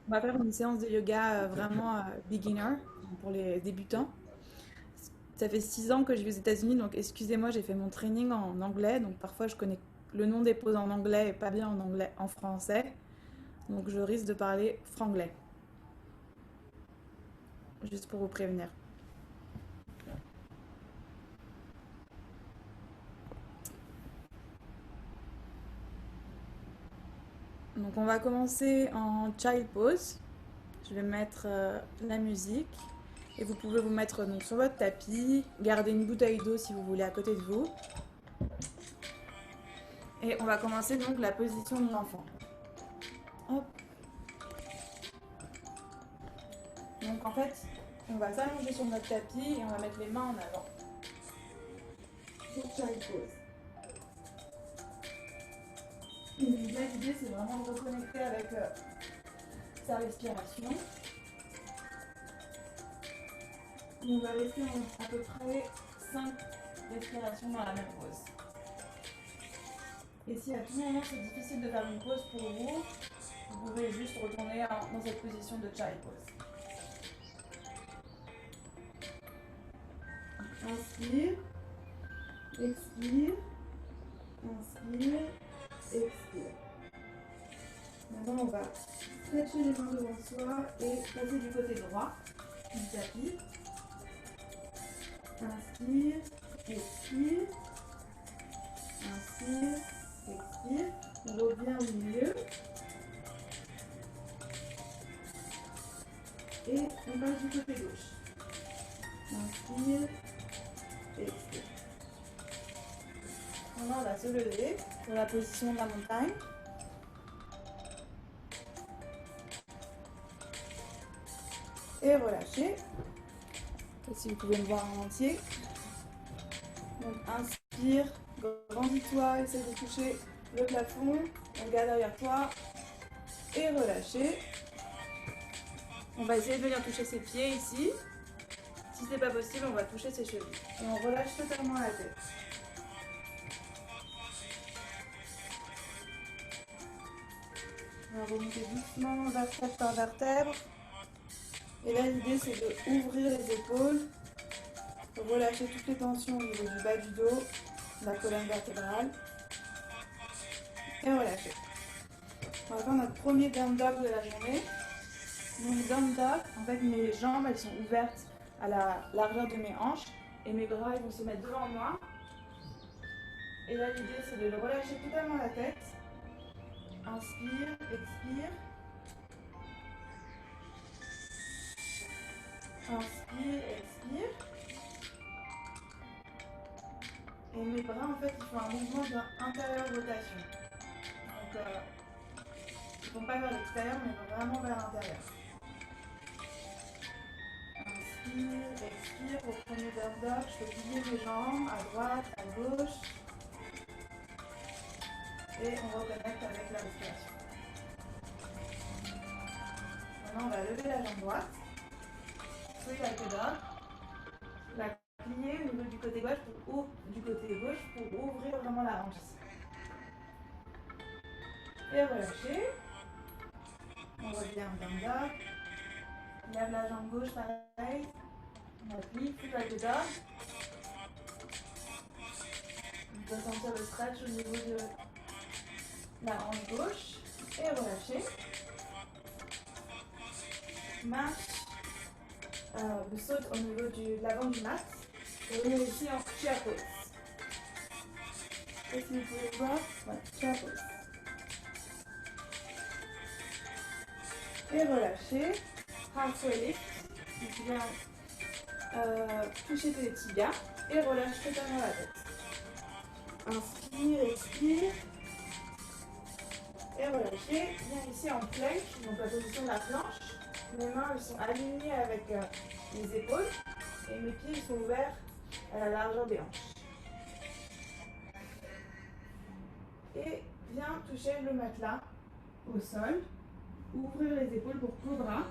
On va faire une séance de yoga vraiment beginner pour les débutants. Ça fait 6 ans que je vis aux États-Unis, donc excusez-moi, j'ai fait mon training en anglais, donc parfois je connais le nom des poses en anglais et pas bien en anglais, en français, donc je risque de parler franglais, juste pour vous prévenir. Donc on va commencer en child pose. Je vais mettre la musique et vous pouvez vous mettre donc sur votre tapis, garder une bouteille d'eau si vous voulez à côté de vous. Et on va commencer donc la position de l'enfant. Hop. Donc en fait, on va s'allonger sur notre tapis et on va mettre les mains en avant. Pour child pose. L'idée, c'est vraiment de reconnecter avec sa respiration. On va rester à peu près 5 respirations dans la même pose. Et si à tout moment c'est difficile de faire une pause pour vous, vous pouvez juste retourner dans cette position de child pose. Inspire, expire, inspire, expire. Maintenant, on va stretcher les mains devant soi et passer du côté droit du tapis. Inspire, expire, inspire, expire. On revient au milieu. Et on passe du côté gauche. Inspire, expire. Maintenant, on va se lever dans la position de la montagne. Et relâcher. Et si vous pouvez me voir en entier. Donc inspire, grandis-toi, essaie de toucher le plafond, regarde derrière toi et relâcher. On va essayer de venir toucher ses pieds ici. Si c'est pas possible, on va toucher ses chevilles. Et on relâche totalement la tête. On va remonter doucement vertèbre par vertèbre. Et là, l'idée, c'est d'ouvrir les épaules, relâcher toutes les tensions au niveau du bas du dos, de la colonne vertébrale. Et relâcher. On va faire notre premier down dog de la journée. Donc down dog, en fait mes jambes elles sont ouvertes à la largeur de mes hanches et mes bras ils vont se mettre devant moi. Et là l'idée c'est de relâcher totalement la tête. Inspire, expire. Inspire, expire. Et mes bras en fait ils font un mouvement d'intérieur rotation. Donc ils ne vont pas vers l'extérieur mais vraiment vers l'intérieur. Inspire, expire, au premier down dog, je fais plier mes jambes à droite, à gauche. Et on reconnecte avec la respiration. Maintenant, on va lever la jambe droite, swing like a dog, la plier au niveau du côté gauche pour ouvrir vraiment la hanche ici. Et relâcher. On revient en down dog. Lève la jambe gauche pareil. On appuie, swing like a dog. On peut sentir le stretch au niveau de la hanche gauche. Et relâcher. Marche. Vous saute au niveau de l'avant du mat. Et on est ici en chair pose. Et si vous pouvez voir, voilà, chair pose. Et relâcher. Halfway lift. Donc viens toucher tes tibias et relâche totalement la tête. Inspire, expire. Et relâcher. Viens ici en plank, donc la position de la planche. Mes mains elles sont alignées avec les épaules et mes pieds ils sont ouverts à la largeur des hanches. Et viens toucher le matelas au sol. Ouvrir les épaules pour cobra.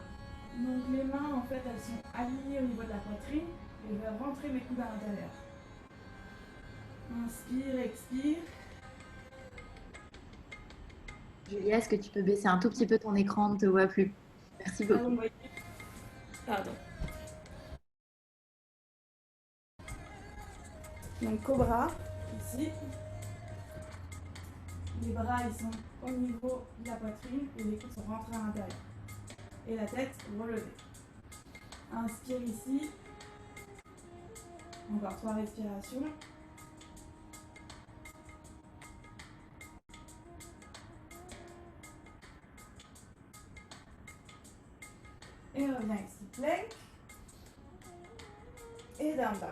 Donc les mains en fait elles sont alignées au niveau de la poitrine et je vais rentrer mes coudes à l'intérieur. Inspire, expire. Julia, est-ce que tu peux baisser un tout petit peu ton écran? On ne te voit plus. Merci Ah, vous beaucoup. me voyez? Pardon. Donc Cobra, ici. Les bras ils sont au niveau de la poitrine et les coudes sont rentrés à l'intérieur. Et la tête relevée. Inspire ici. Encore 3 respirations. Et reviens ici, plank. Et down dog.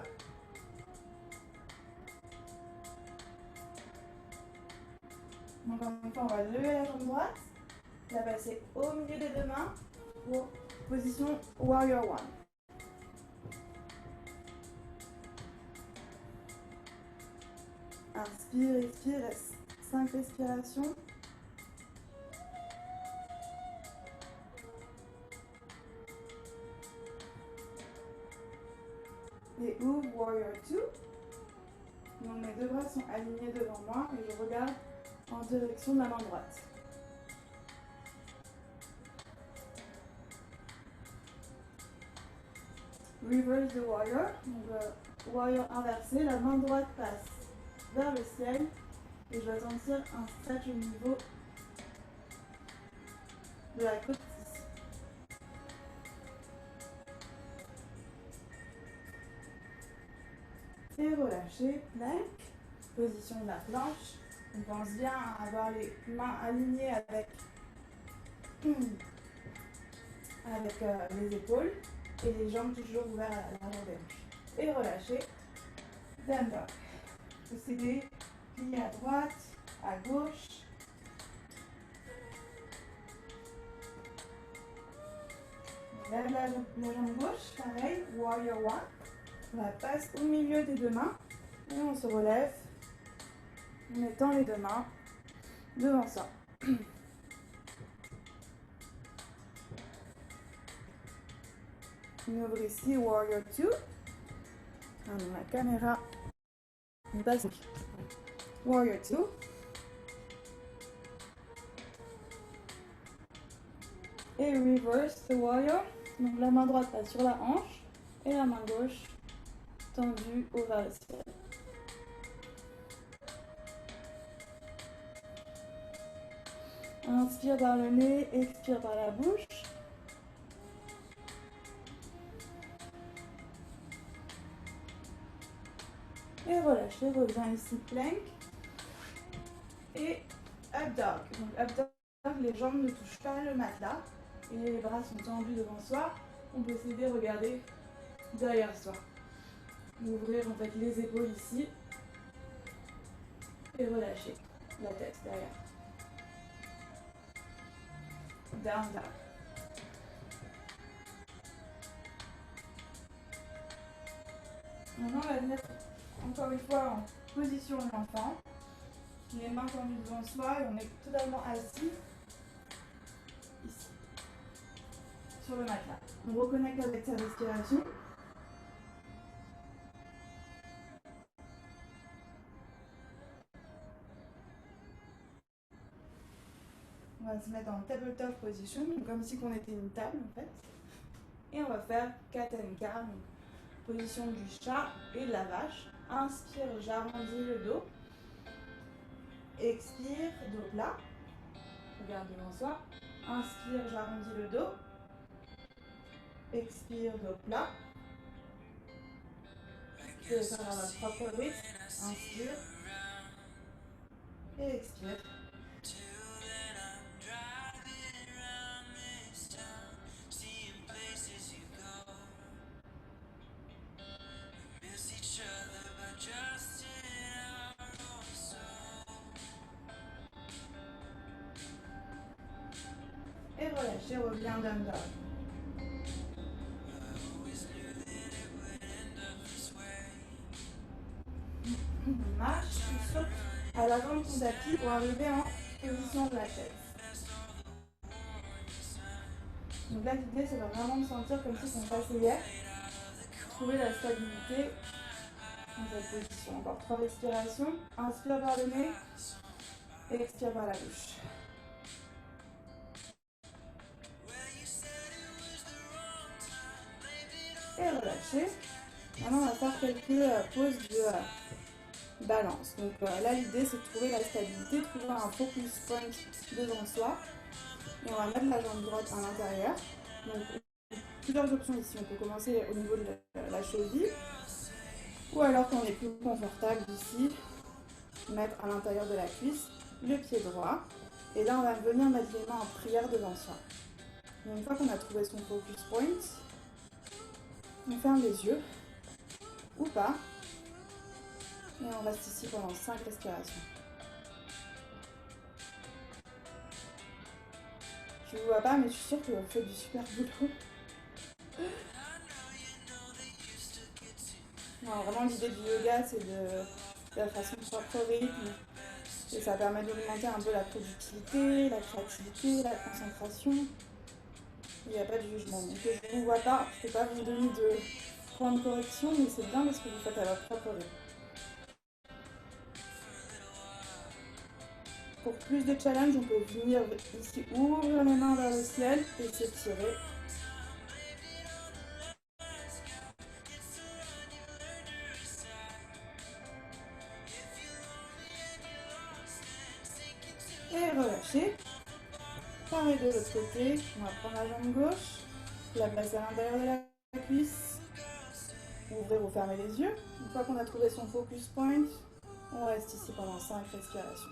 Encore une fois, on va lever la jambe droite, la passer au milieu des deux mains pour position Warrior One. Inspire, expire, reste 5 respirations. Et ouvre Warrior 2. Donc mes deux bras sont alignés devant moi et je regarde en direction de la main droite. Reverse the warrior. Donc warrior inversé, la main droite passe vers le ciel et je vais sentir un stretch au niveau de la côte ici. Et relâcher, plank, position de la planche. On pense bien à avoir les mains alignées avec les épaules et les jambes toujours ouvertes à l'avant des hanches. Et relâcher, down dog. Procéder, plier à droite, à gauche. On lève la jambe gauche, pareil, warrior one. On la passe au milieu des deux mains et on se relève en mettant les deux mains devant ça. On ouvre ici Warrior 2. Alors, la caméra est pas simple. Warrior 2. Et reverse the warrior. Donc la main droite passe sur la hanche et la main gauche tendue au vers le ciel. Inspire par le nez, expire par la bouche. Et relâchez, reviens ici plank. Et up dog. Donc up dog, les jambes ne touchent pas le matelas et les bras sont tendus devant soi. On peut s'aider, regarder derrière soi. Ouvrir en fait les épaules ici et relâcher la tête derrière. Down dog. Maintenant, on va venir encore une fois en position de l'enfant. Les mains tendues devant soi et on est totalement assis ici, sur le matelas. On reconnecte avec sa respiration. On va se mettre en tabletop position, comme si on était une table en fait. Et on va faire cat and cow, position du chat et de la vache. Inspire, j'arrondis le dos. Expire, dos plat. Regarde devant soi. Inspire, j'arrondis le dos. Expire, dos plat. Vous pouvez faire à votre propre rythme. Inspire. Et expire. Et relâchez, reviens down dog. On marche, on saute à l'avant de ton tapis pour arriver en position de la chaise. Donc là, l'idée, c'est vraiment de sentir comme si on s'asseyait. Trouver la stabilité dans cette position. Encore 3 respirations. Inspire par le nez et expire par la bouche. et relâcher. Maintenant, on va faire quelques pauses de balance. Donc là, l'idée, c'est de trouver la stabilité, de trouver un focus point devant soi. Et on va mettre la jambe droite à l'intérieur. Donc, plusieurs options ici. On peut commencer au niveau de la cheville. Ou alors, quand on est plus confortable ici, mettre à l'intérieur de la cuisse le pied droit. Et là, on va venir mettre les mains en prière devant soi. Et une fois qu'on a trouvé son focus point, on ferme les yeux, ou pas, et on reste ici pendant 5 respirations. Je ne vous vois pas, mais je suis sûre que vous faites du super boulot. Non, vraiment, l'idée du yoga, c'est de faire à son propre rythme. Et ça permet d'augmenter un peu la productivité, la créativité, la concentration. Il n'y a pas de jugement. Donc, je ne vous vois pas, je ne peux pas vous donner de point de correction, mais c'est bien parce que vous faites à votre propre rythme. Pour plus de challenge, on peut venir ici ouvrir les mains vers le ciel et s'étirer. Et relâcher. Pareil de l'autre côté, on va prendre la jambe gauche, la placer à l'intérieur de la cuisse, ouvrir ou fermer les yeux. Une fois qu'on a trouvé son focus point, on reste ici pendant 5 respirations.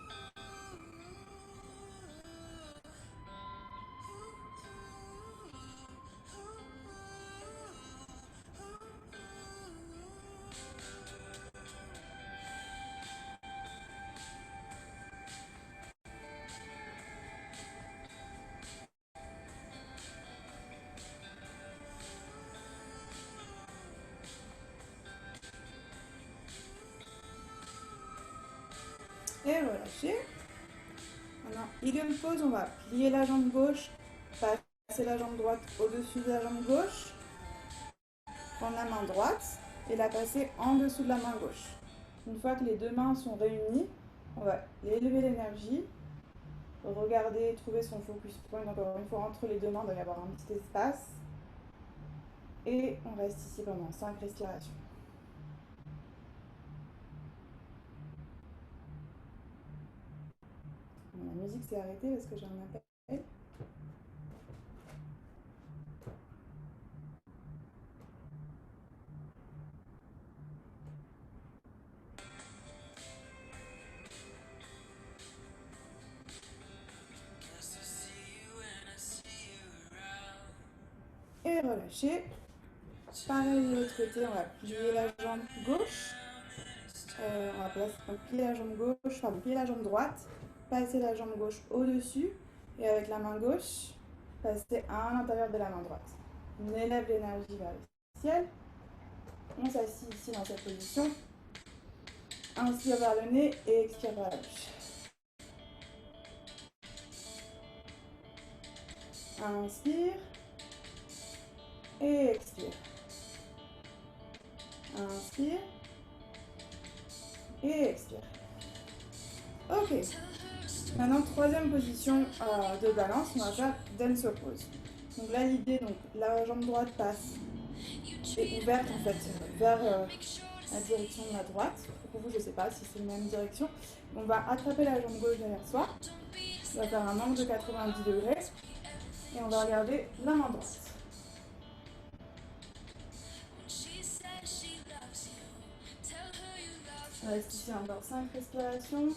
Et relâcher. Maintenant, eagle pose, on va plier la jambe gauche, passer la jambe droite au-dessus de la jambe gauche, prendre la main droite et la passer en dessous de la main gauche. Une fois que les deux mains sont réunies, on va élever l'énergie, regarder, trouver son focus point. Encore une fois, entre les deux mains, il doit y avoir un petit espace. Et on reste ici pendant 5 respirations. La musique s'est arrêtée parce que j'ai un appel. Et relâcher. Pareil de l'autre côté, on va plier la jambe gauche. On va plier la jambe gauche, pardon, plier la jambe droite, passer la jambe gauche au-dessus et avec la main gauche, passer à l'intérieur de la main droite. On élève l'énergie vers le ciel. On s'assied ici dans cette position. Inspire vers le nez et expire par la bouche. Inspire et expire. Inspire et expire. Ok. Maintenant, troisième position de balance, on va faire dancer pose. Donc là, l'idée, la jambe droite passe et ouverte en fait vers la direction de la droite. Pour vous, je ne sais pas si c'est la même direction. On va attraper la jambe gauche derrière soi. On va faire un angle de 90 degrés et on va regarder la main droite. On reste ici encore 5 respirations.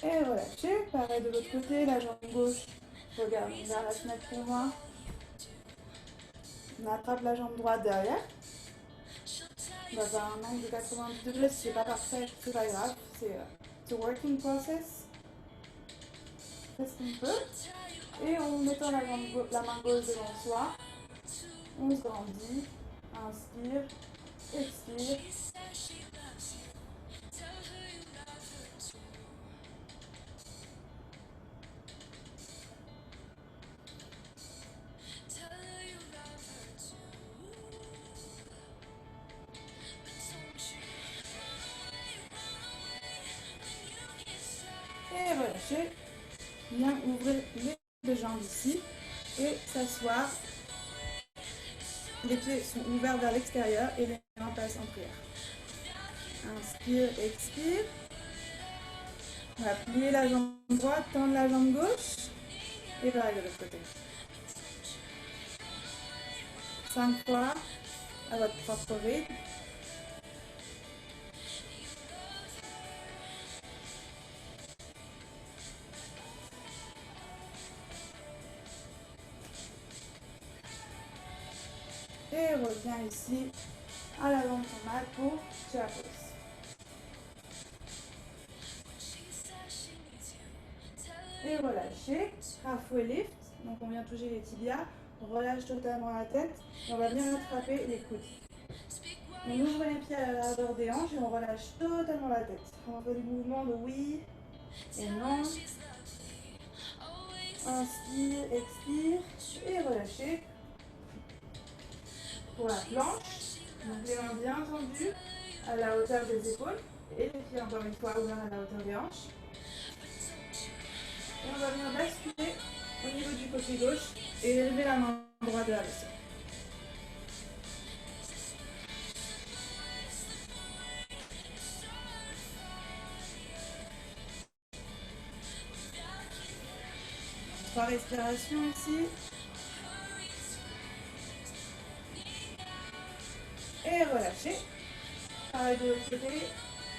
Et relâchez. Pareil de l'autre côté, la jambe gauche regarde vers la fenêtre pour moi. On attrape la jambe droite derrière. On va faire un angle de 90 degrés. Si c'est pas parfait, c'est pas grave. C'est working process. Faites ce qu'on peut. Et en mettant la main gauche devant soi, on se grandit. Inspire, expire. relâcher. Bien ouvrir les deux jambes ici et s'asseoir. Les pieds sont ouverts vers l'extérieur et les mains passent en prière. Inspire, expire. On va plier la jambe droite, tendre la jambe gauche et pareil de l'autre côté. 5 fois à votre propre rythme. Et reviens ici à l'avant de ton mat pour la pause. Et relâchez, halfway lift, donc on vient toucher les tibias, on relâche totalement la tête et on va bien attraper les coudes. On ouvre les pieds à la largeur des hanches et on relâche totalement la tête. On fait des mouvements de oui et non. Inspire, expire et relâchez. Pour la planche, donc les mains bien tendues à la hauteur des épaules et les pieds encore une fois ouverts à la hauteur des hanches. Et on va venir basculer au niveau du côté gauche et élever la main droite vers le sol. Trois respirations ici. Et relâchez. Pareil de l'autre côté.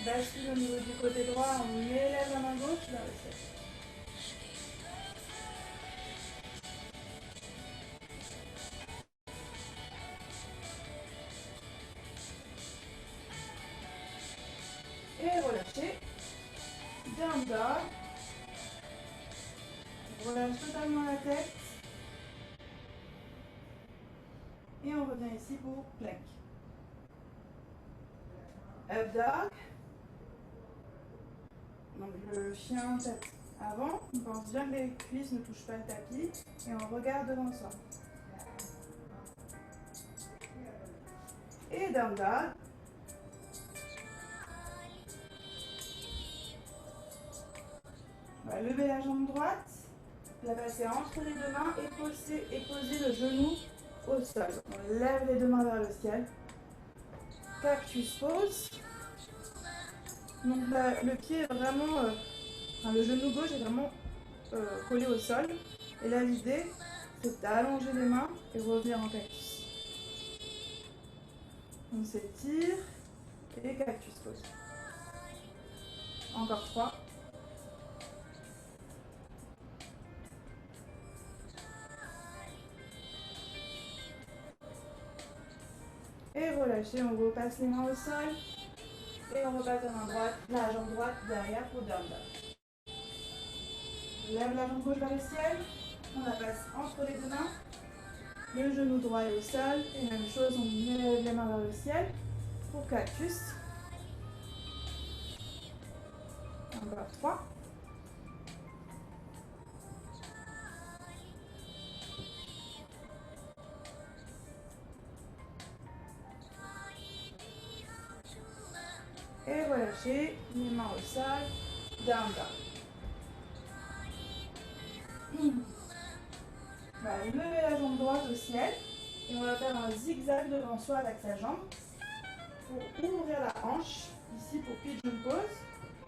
Bascule au niveau du côté droit. On élève la main gauche vers le ciel. Et relâchez. Down dog. Relâche totalement la tête. Et on revient ici pour plank. Up dog. Donc le chien tête avant. On pense bien que les cuisses ne touchent pas le tapis. Et on regarde devant soi. Et down dog. On va lever la jambe droite. La passer entre les deux mains et poser le genou au sol. On lève les deux mains vers le ciel. Cactus pose. Donc le pied est vraiment, le genou gauche est vraiment collé au sol. Et là l'idée c'est d'allonger les mains et revenir en cactus. On s'étire et cactus pose. Encore 3. Et relâchez, on repasse les mains au sol. Et on repasse la jambe droite derrière pour down dog. Lève la jambe gauche vers le ciel. On la passe entre les deux mains. Le genou droit est au sol. Et même chose, on lève les mains vers le ciel pour cactus. Encore 3. Et relâchez, les mains au sol, down dog. On va lever la jambe droite au ciel et on va faire un zigzag devant soi avec sa jambe pour ouvrir la hanche, ici pour pigeon pose,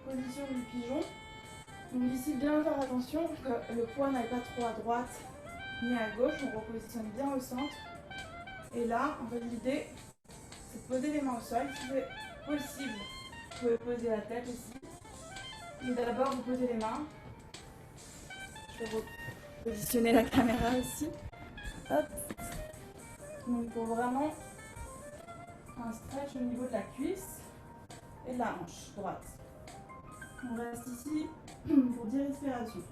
position du pigeon. Donc ici bien faire attention que le poids n'aille pas trop à droite ni à gauche, on repositionne bien au centre. Et là, en fait l'idée c'est de poser les mains au sol, si c'est possible. Vous pouvez poser la tête aussi. Mais d'abord, vous posez les mains. Je vais repositionner la caméra aussi. Hop. Donc, pour vraiment un stretch au niveau de la cuisse et de la hanche droite. On reste ici pour 10 respirations.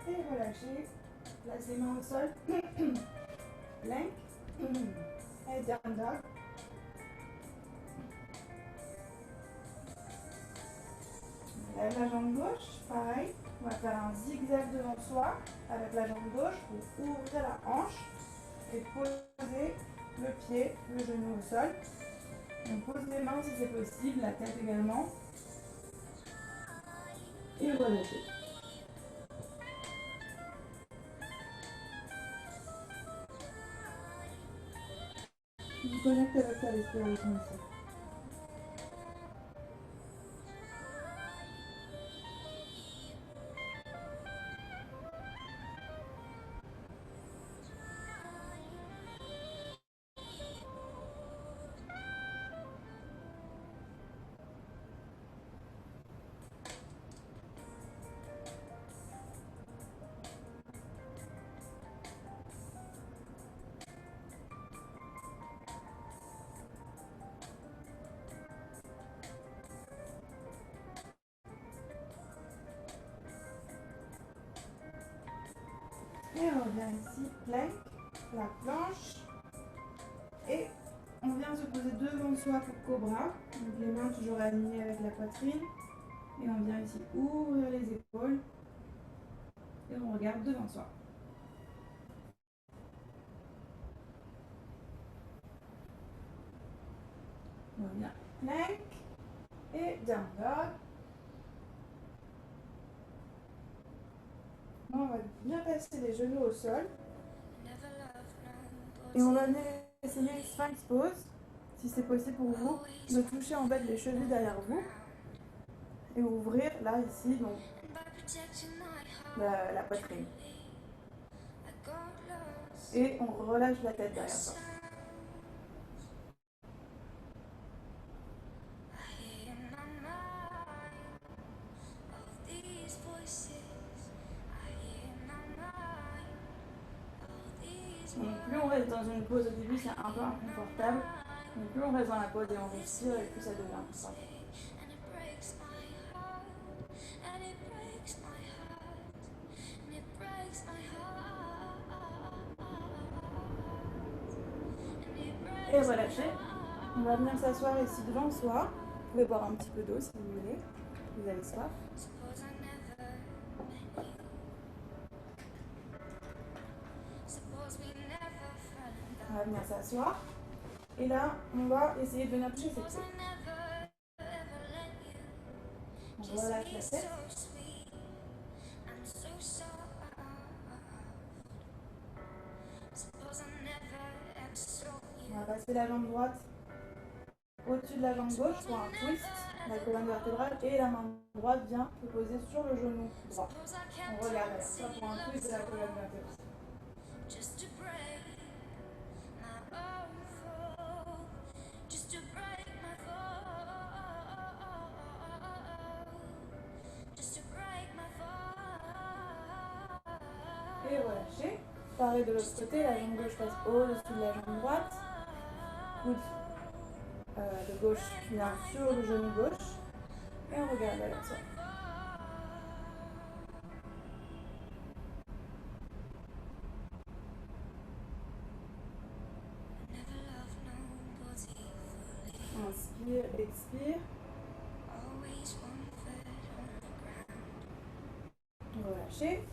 Et relâchez. Place les mains au sol. Plank. Et down dog. On lève la jambe gauche, pareil. On va faire un zigzag devant soi avec la jambe gauche pour ouvrir la hanche et poser le pied, le genou au sol. On pose les mains si c'est possible, la tête également. Et relâchez. Vous connectez avec ta respiration ici. Et on revient ici, plank, la planche. Et on vient se poser devant soi pour cobra. Donc les mains toujours alignées avec la poitrine. Et on vient ici ouvrir les épaules. Et on regarde devant soi. On revient plank et down dog. On va bien passer les genoux au sol. Et on va venir essayer Sphinx pose, si c'est possible pour vous, de toucher en fait les chevilles derrière vous. Et ouvrir là, ici, donc la poitrine. Et on relâche la tête derrière soi. Donc plus on reste dans une pause au début, c'est un peu inconfortable. Mais plus on reste dans la pause et on respire, et plus ça devient inconfortable. Et relâchez. On va venir s'asseoir ici devant soi. Vous pouvez boire un petit peu d'eau si vous voulez. Vous avez soif. On va venir s'asseoir. Et là, on va essayer de venir toucher ses pieds. On relâche la tête. On va passer la jambe droite au-dessus de la jambe gauche pour un twist, la colonne vertébrale, et la main droite vient se poser sur le genou droit. On regarde alors ça pour un twist de la colonne vertébrale. Et relâchez. Pareil de l'autre côté, la jambe gauche passe au-dessus de la jambe droite. Coude de gauche vient sur le genou gauche. Et on regarde alors ça. Inspire, expire. Relâchez.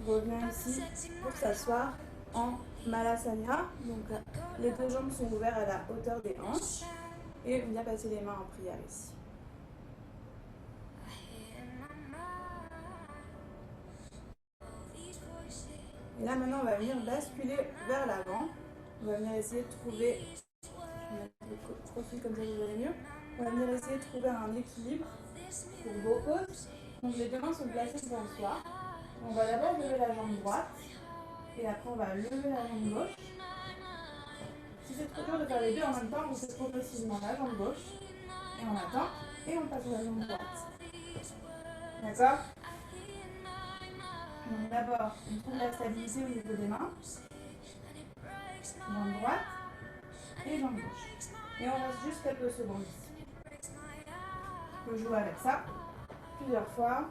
Revient ici pour s'asseoir en Malasana. Donc les deux jambes sont ouvertes à la hauteur des hanches. Et on vient passer les mains en prière ici. Et là maintenant on va venir basculer vers l'avant. On va venir essayer de trouver le profil comme ça vous allez mieux. On va venir essayer de trouver un équilibre pour vos poses. Donc les deux mains sont placées devant soi. On va d'abord lever la jambe droite et après on va lever la jambe gauche. Si c'est trop dur de faire les deux en même temps, on fait progressivement la jambe gauche et on attend et on passe à la jambe droite. D'accord? Donc d'abord, on trouve la stabilité au niveau des mains. Jambe droite et jambe gauche. Et on reste juste quelques secondes ici. On peut jouer avec ça plusieurs fois.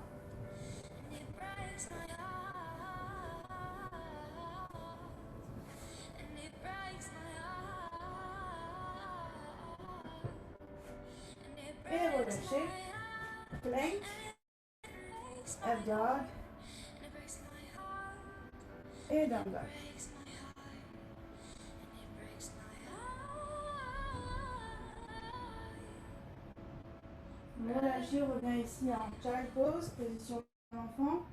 relâcher. Plank. Up dog. Et down dog. Relâchez, reviens ici en child pose, position d'enfant,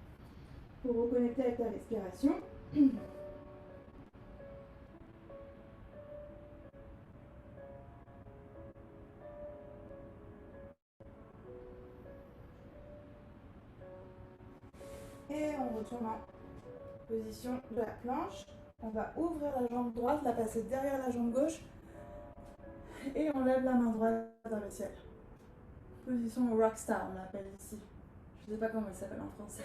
pour vous connecter avec ta respiration. Et on retourne en position de la planche. On va ouvrir la jambe droite, la passer derrière la jambe gauche. Et on lève la main droite vers le ciel. Position rockstar, on l'appelle ici. Je ne sais pas comment elle s'appelle en français.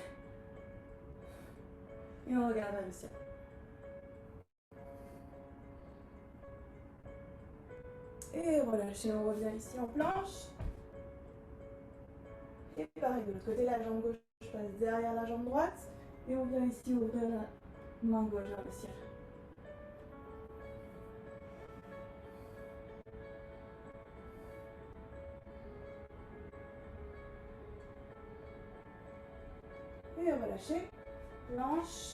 Et on regarde vers le ciel. Et relâchez, on revient ici en planche. Et pareil, de l'autre côté, la jambe gauche passe derrière la jambe droite. Et on vient ici ouvrir la main gauche vers le ciel. Et relâchez. Planche,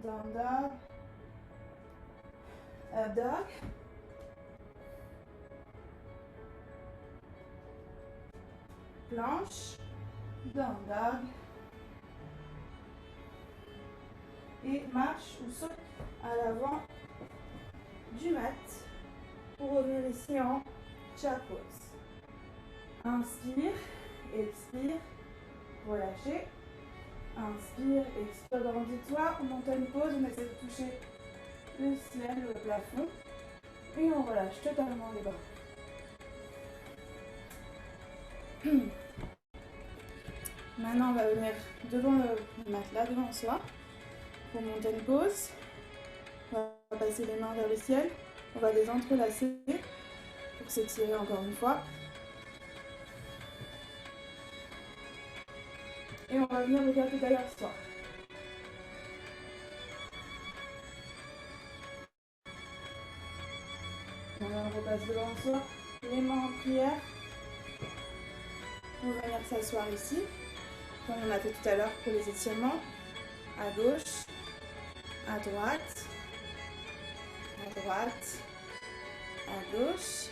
down dog, up dog. Planche, down dog. Et marche ou saute à l'avant du mat pour revenir ici en chair pose. Inspire, expire, relâchez. Inspire, expire, grandis-toi. On monte une pause, on essaie de toucher le ciel, le plafond. Et on relâche totalement les bras. Maintenant, on va venir devant le matelas, devant soi, pour monter une pause. On va passer les mains vers le ciel. On va les entrelacer pour s'étirer encore une fois. Et on va venir regarder derrière soi. On repasse devant soi, les mains en prière. On va venir s'asseoir ici, comme on a fait tout à l'heure pour les étirements. À gauche, à droite, à gauche.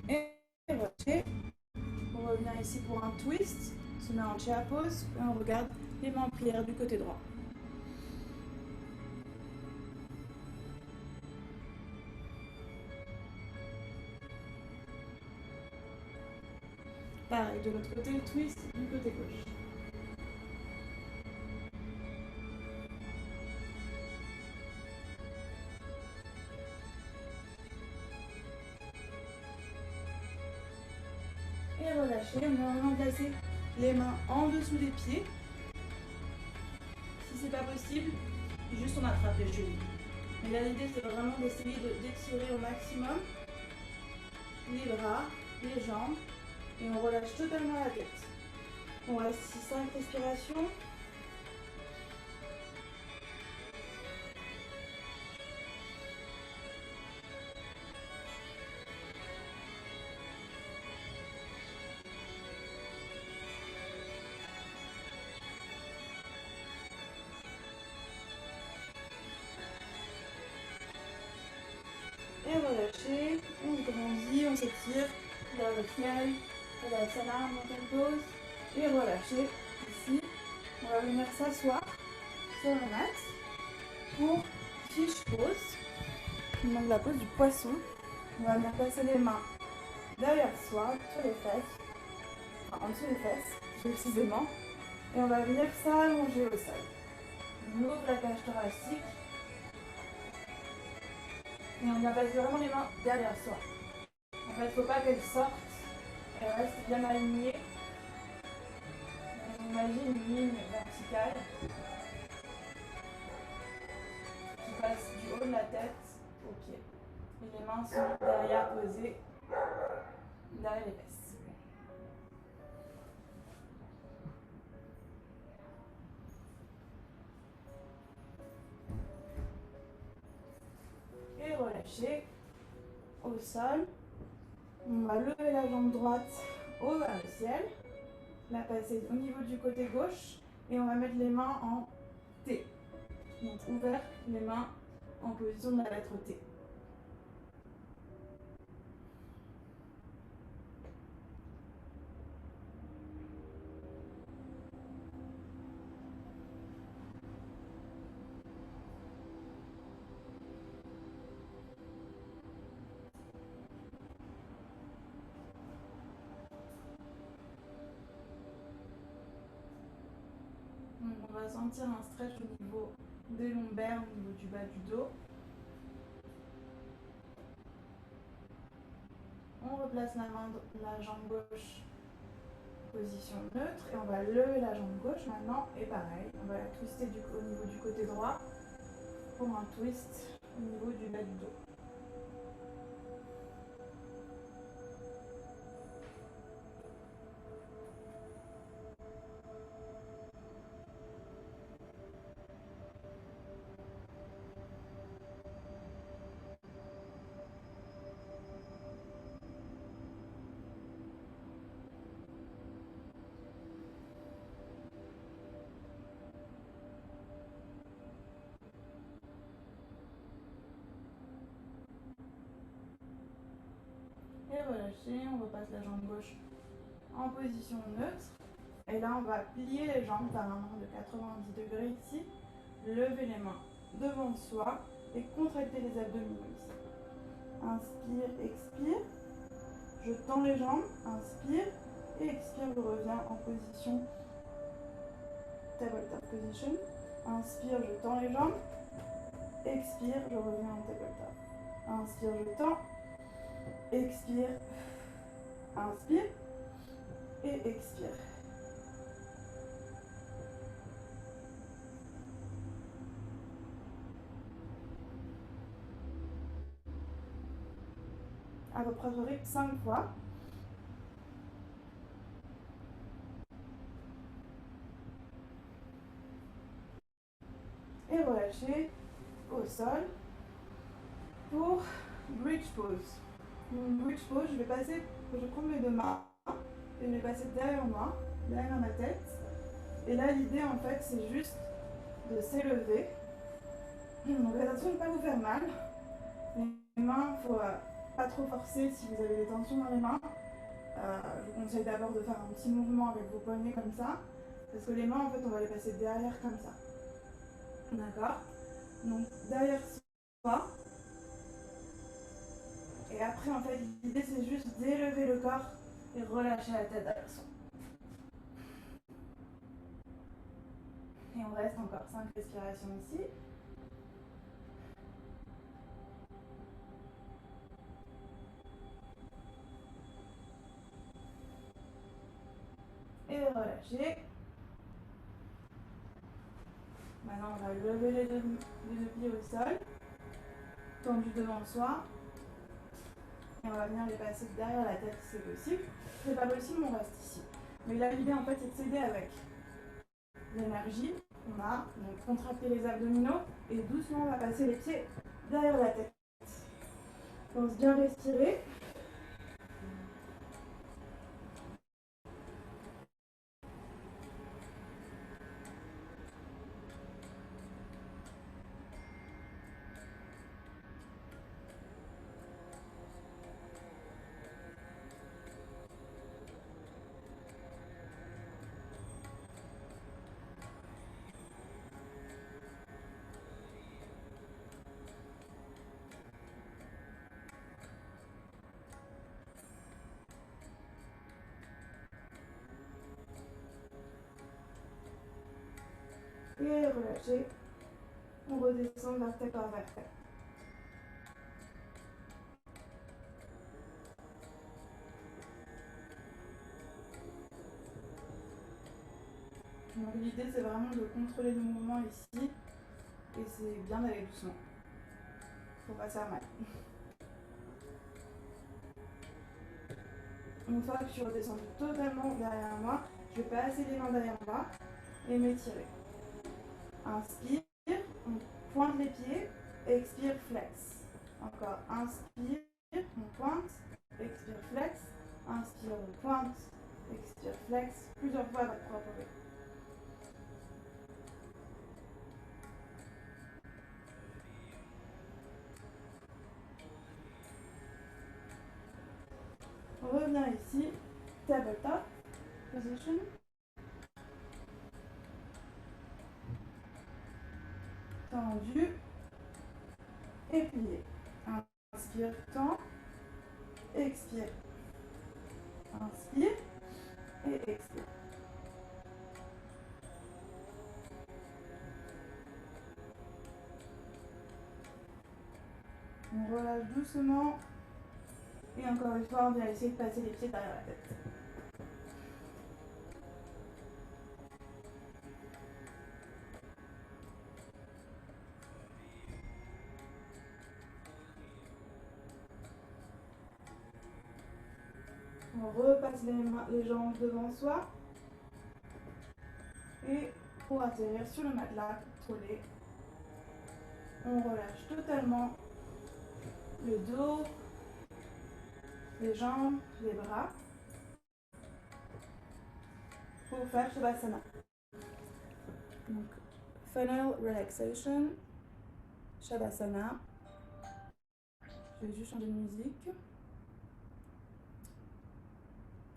Et relâchez. On revient ici pour un twist. On se met en chair pose et on regarde les mains en prière du côté droit. Pareil, de l'autre côté, le twist du côté gauche. Et relâchez, on va vraiment placer les mains en dessous des pieds. Si c'est pas possible, juste on attrape les chevilles. Mais là, l'idée c'est vraiment d'essayer d'étirer au maximum les bras, les jambes. Et on relâche totalement la tête. On reste ici 5 respirations. Et relâchez, on grandit, on s'étire vers le ciel, la sana, on monte une pause et relâchez ici. On va venir s'asseoir sur le mat pour fish pose. Donc la pose du poisson. On va venir placer les mains derrière soi, sur les fesses, enfin en dessous des fesses précisément, et on va venir s'allonger au sol. On ouvre la cage thoracique. Et on vient passer vraiment les mains derrière soi. En fait, il ne faut pas qu'elles sortent. Elles restent bien alignées. On imagine une ligne verticale qui passe du haut de la tête aux pieds. Et les mains sont derrière posées, derrière les fesses. Et relâchez au sol. On va lever la jambe droite haut vers le ciel, la passer au niveau du côté gauche et on va mettre les mains en T. Donc ouvert, les mains en position de la lettre T. Donc on va sentir un stretch au niveau des lombaires, au niveau du bas du dos. On replace la jambe gauche position neutre et on va lever la jambe gauche maintenant et pareil, on va la twister au niveau du côté droit pour un twist au niveau du bas du dos. Et relâcher, on repasse la jambe gauche en position neutre. Et là, on va plier les jambes par un angle de 90 degrés ici. Lever les mains devant soi et contracter les abdominaux ici. Inspire, expire. Je tends les jambes, inspire et expire, je reviens en position tabletop position. Inspire, je tends les jambes. Expire, je reviens en tabletop. Inspire, je tends. Expire. Inspire et expire. À peu près 5 fois. Et relâchez au sol pour bridge pose. Bridge pose, je vais prendre mes deux mains et je vais passer derrière moi, derrière ma tête. Et là, l'idée en fait, c'est juste de s'élever. Donc attention de ne pas vous faire mal. Les mains, il ne faut pas trop forcer si vous avez des tensions dans les mains. Je vous conseille d'abord de faire un petit mouvement avec vos poignets comme ça. Parce que les mains, en fait, on va les passer derrière comme ça. D'accord? Donc derrière soi. Et après, en fait, l'idée, c'est juste d'élever le corps et relâcher la tête derrière soi. Et on reste encore 5 respirations ici. Et relâcher. Maintenant, on va lever les deux pieds au sol, tendus devant soi. Et on va venir les passer derrière la tête si c'est possible. Si c'est pas possible, on reste ici. Mais là, l'idée, en fait, c'est de s'aider avec l'énergie. On a donc contracté les abdominaux et doucement, on va passer les pieds derrière la tête. Pense bien respirer. Et relâcher. On redescend vertèbre par vertèbre. Donc l'idée, c'est vraiment de contrôler le mouvement ici. Et c'est bien d'aller doucement. Faut pas se faire mal. Une fois que je suis redescendue totalement derrière moi, je vais passer les mains derrière moi et m'étirer. Inspire, on pointe les pieds, expire, flex. Encore, inspire, on pointe, expire, flex. Inspire, on pointe, expire, flex. Plusieurs fois à votre propre rythme. On revient ici, tabletop position. Tendu et plié. Inspire, tend, expire. Inspire et expire. On relâche doucement. Et encore une fois, on vient essayer de passer les pieds derrière la tête. On repasse les jambes devant soi. Et pour atterrir sur le matelas, contrôlé, on relâche totalement le dos, les jambes, les bras pour faire Shavasana. Donc, final relaxation, Shavasana. Je vais juste changer de musique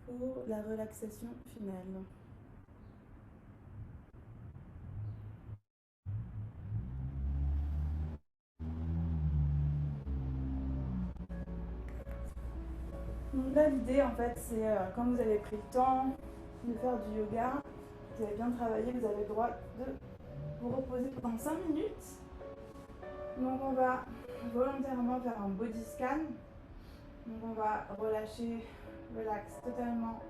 pour la relaxation finale. Donc là, l'idée, en fait, c'est quand vous avez pris le temps de faire du yoga, vous avez bien travaillé, vous avez le droit de vous reposer pendant 5 minutes. Donc on va volontairement faire un body scan. Donc on va relâcher, relax totalement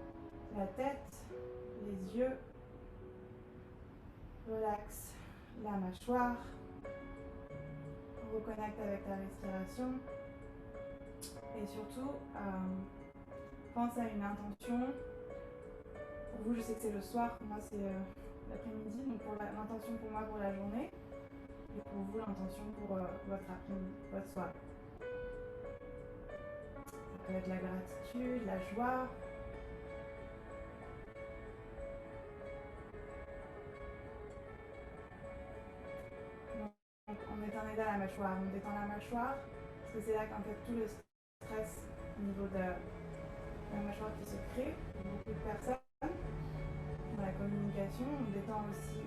la tête, les yeux, relax la mâchoire, on reconnecte avec la respiration et surtout pense à une intention. Pour vous, je sais que c'est le soir, pour moi c'est l'après-midi, donc l'intention pour moi pour la journée et pour vous l'intention pour votre après-midi, votre soir. Ça peut être la gratitude, la joie. Donc, on étend les dents à la mâchoire, on détend la mâchoire, parce que c'est là qu'en fait tout le stress au niveau de la mâchoire qui se crée pour beaucoup de personnes. Dans la communication, on détend aussi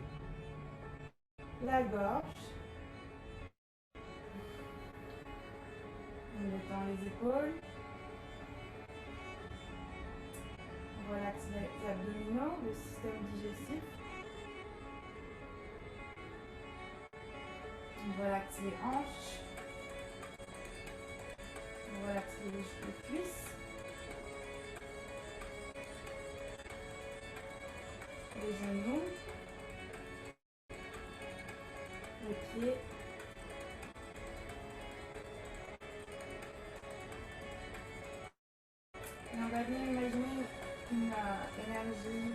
la gorge, on détend les épaules, on relaxe les abdominaux, le système digestif, on relaxe les hanches, on relaxe les cuisses, les genoux, les pieds, et on va bien imaginer une énergie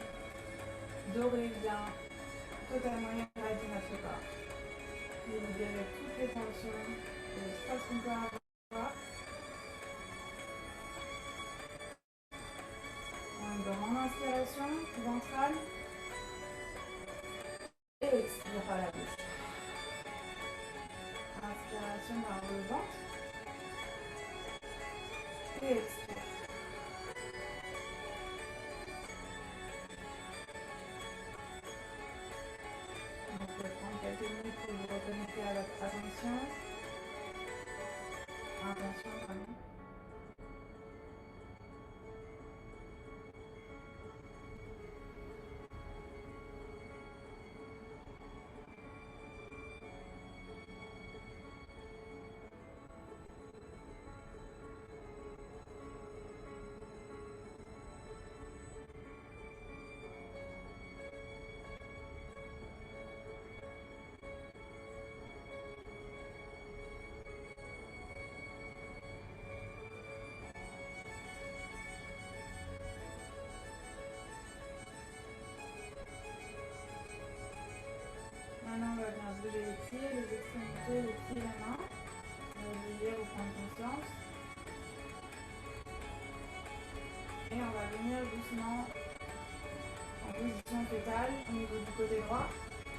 dorée vient totalement irradier notre corps et libérer toutes les tensions et le stress qu'on peut avoir. Une grande inspiration ventrale et expire par la bouche. Inspiration par le ventre et expire. Vous pouvez prendre quelques minutes pour vous reconnecter à votre attention. Intention vraiment. doucement en position fétale au niveau du côté droit.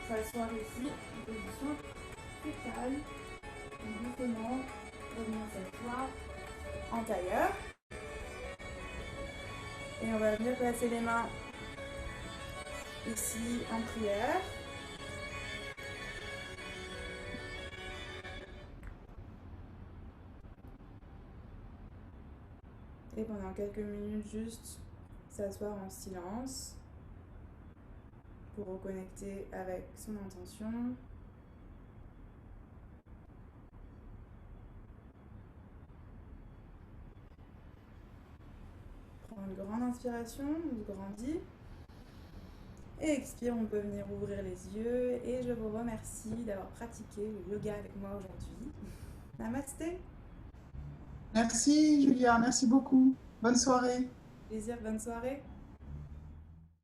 S'asseoir ici en position fétale. Doucement revenir s'asseoir en tailleur. Et on va venir placer les mains ici en prière. Et pendant quelques minutes, juste s'asseoir en silence pour reconnecter avec son intention. Prends une grande inspiration, on se grandit. Et expire, on peut venir ouvrir les yeux. Et je vous remercie d'avoir pratiqué le yoga avec moi aujourd'hui. Namasté. Merci Julia, merci beaucoup. Bonne soirée. Plaisir, bonne soirée.